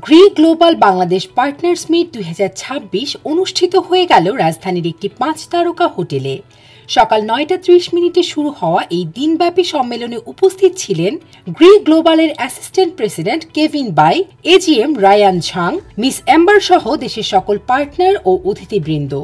Gree global Bangladesh partners meet 2026 অনুষ্ঠিত হয়ে গেল রাজধানীর একটি 5 তারকা হোটেলে। সকাল 9:30 শুরু হওয়া এই দিনব্যাপী সম্মেলনে উপস্থিত ছিলেন গ্রি গ্লোবালের assistant president Kevin Bai, AGM Ryan Zhang, Miss Amber সহ দেশের সকল পার্টনার ও অতিথিবৃন্দ।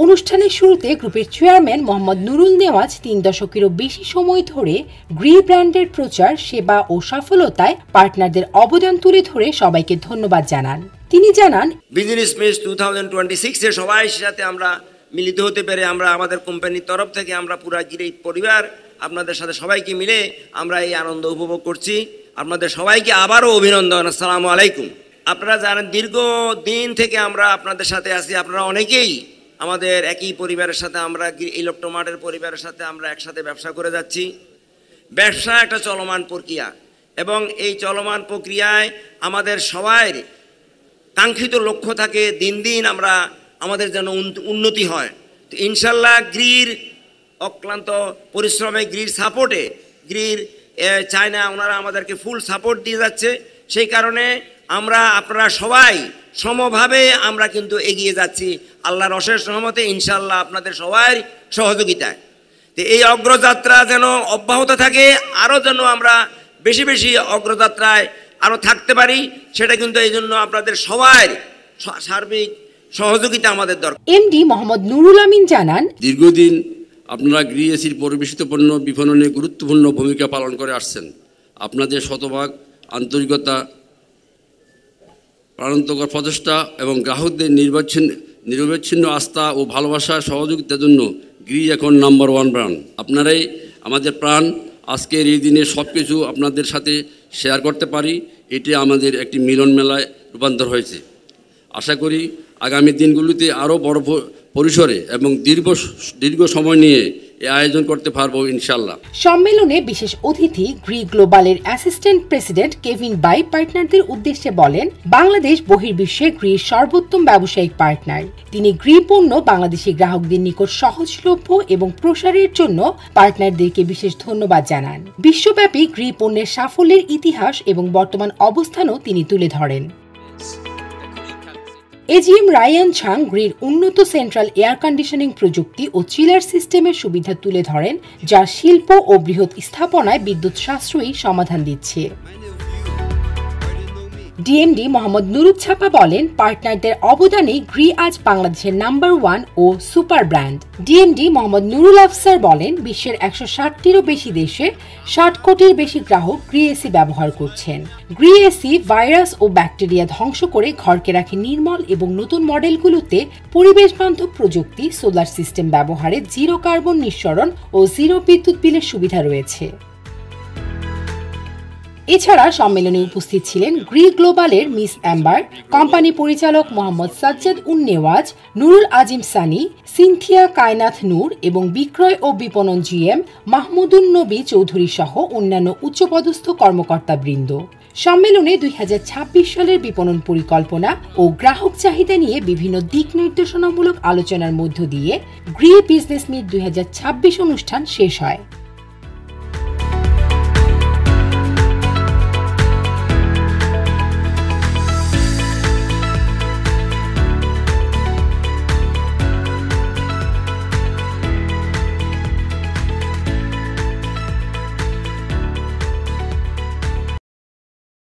অনুষ্ঠানের শুরুতে গ্রুপের চেয়ারম্যান মোহাম্মদ নুরুল নেওয়াজ 3 দশকেরও বেশি সময় ধরে গ্রি ব্র্যান্ডের প্রচার, সেবা ও সফলতায় পার্টনারদের অবদান তুলে ধরে সবাইকে ধন্যবাদ জানান। তিনি জানান, বিজনেস মিট 2026 এ সবাই সাথে আমরা মিলিত হতে পেরে আমরা আমাদের কোম্পানির তরফ থেকে আমরা পুরো গ্রি পরিবার আপনাদের সাথে সবাইকে মিলে আমরা এই আনন্দ উপভোগ করছি। আপনাদের সবাইকে আবারও অভিনন্দন। আসসালামু আলাইকুম। আপনারা জানেন দীর্ঘ দিন থেকে আমরা আপনাদের সাথে আছি। আপনারা অনেকেই আমাদের একই পরিবারের সাথে, আমরা ইলেকট্রোমার্টের পরিবারের সাথে আমরা একসাথে ব্যবসা করে যাচ্ছি। ব্যবসা একটা চলমান প্রক্রিয়া এবং এই চলমান প্রক্রিয়ায় আমাদের সবাই কাঙ্ক্ষিত লক্ষ্য থাকে দিন দিন আমাদের যেন উন্নতি হয়। তো ইনশাল্লাহ গ্রির অক্লান্ত পরিশ্রমে, গ্রির সাপোর্টে, গ্রির চায়না ওনারা আমাদেরকে ফুল সাপোর্ট দিয়ে যাচ্ছে। সেই কারণে আপনারা সবাই সমভাবে আমরা কিন্তু এগিয়ে যাচ্ছি আল্লাহর অশেষ রহমতে, ইনশাল্লাহ আপনাদের সবার সহযোগিতায়। তো এই অগ্রযাত্রা যেন অব্যাহত থাকে, আরও যেন আমরা বেশি বেশি অগ্রযাত্রায় আরও থাকতে পারি, সেটা কিন্তু এই জন্য আপনাদের সবার সার্বিক সহযোগিতা আমাদের দরকার। এমডি মোহাম্মদ নুরুল আমিন জানান, দীর্ঘদিন আপনারা গ্রি এসির পরিবেশিত পণ্য বিপণনে গুরুত্বপূর্ণ ভূমিকা পালন করে আসছেন। আপনাদের শতভাগ আন্তরিকতা, প্রাণান্তকর প্রচেষ্টা এবং গ্রাহকদের নিরবচ্ছিন্ন আস্থা ও ভালোবাসার সহযোগিতার জন্য গ্রি এখন নাম্বার 1 ব্র্যান্ড। আপনারাই আমাদের প্রাণ। আজকের এই দিনে সব কিছু আপনাদের সাথে শেয়ার করতে পারি, এটি আমাদের একটি মিলন মেলায় রূপান্তর হয়েছে। আশা করি আগামী দিনগুলোতে আরও বড় পরিসরে এবং দীর্ঘ সময় নিয়ে এই আয়োজন করতে পারবো ইনশাল্লাহ। সম্মেলনে বিশেষ অতিথি গ্রি গ্লোবালের অ্যাসিস্ট্যান্ট প্রেসিডেন্ট কেভিন বাই পার্টনারদের উদ্দেশ্যে বলেন, বাংলাদেশ বহির্বিশ্বে গ্রির সর্বোত্তম ব্যবসায়িক পার্টনার। তিনি গ্রি পণ্য বাংলাদেশি গ্রাহকদের নিকট সহজলভ্য এবং প্রসারের জন্য পার্টনারদেরকে বিশেষ ধন্যবাদ জানান। বিশ্বব্যাপী গ্রি পণ্যের সাফল্যের ইতিহাস এবং বর্তমান অবস্থানও তিনি তুলে ধরেন। এজিএম রায়ান ঝাং গ্রির উন্নত সেন্ট্রাল এয়ার কন্ডিশনিং প্রযুক্তি ও চিলার সিস্টেমের সুবিধা তুলে ধরেন, যা শিল্প ও বৃহৎ স্থাপনায় বিদ্যুৎ সাশ্রয়ী সমাধান দিচ্ছে। ডিএমডি মোহাম্মদ নুরুচ্ছাপা বলেন, পার্টনারদের অবদানে গ্রি আজ বাংলাদেশের নাম্বার 1 ও super brand. DMD Mohammad Nurul Afsar বলেন, বিশ্বের 160টিরও বেশি দেশে 60 কোটির বেশি গ্রাহক গ্রি এসি ব্যবহার করছেন। গ্রি এসি ভাইরাস ও ব্যাকটেরিয়া ধ্বংস করে ঘরকে রাখে নির্মল এবং নতুন মডেলগুলোতে পরিবেশ বান্ধব প্রযুক্তি, সোলার সিস্টেম ব্যবহারে জিরো কার্বন নিঃসরণ ও জিরো বিদ্যুৎ বিলের সুবিধা রয়েছে। এছাড়া সম্মেলনে উপস্থিত ছিলেন গ্রি গ্লোবালের মিস এম্বার, কোম্পানি পরিচালক মোহাম্মদ সাজ্জাদ উন নেওয়াজ, নুরুল আজিম সানি, সিনথিয়া কায়নাথ নূর এবং বিক্রয় ও বিপণন জিএম মাহমুদুন নবী চৌধুরী সহ অন্যান্য উচ্চপদস্থ কর্মকর্তাবৃন্দ। সম্মেলনে 2026 সালের বিপণন পরিকল্পনা ও গ্রাহক চাহিদা নিয়ে বিভিন্ন দিক নির্দেশনামূলক আলোচনার মধ্য দিয়ে গ্রি বিজনেস মিট 2026 অনুষ্ঠান শেষ হয়।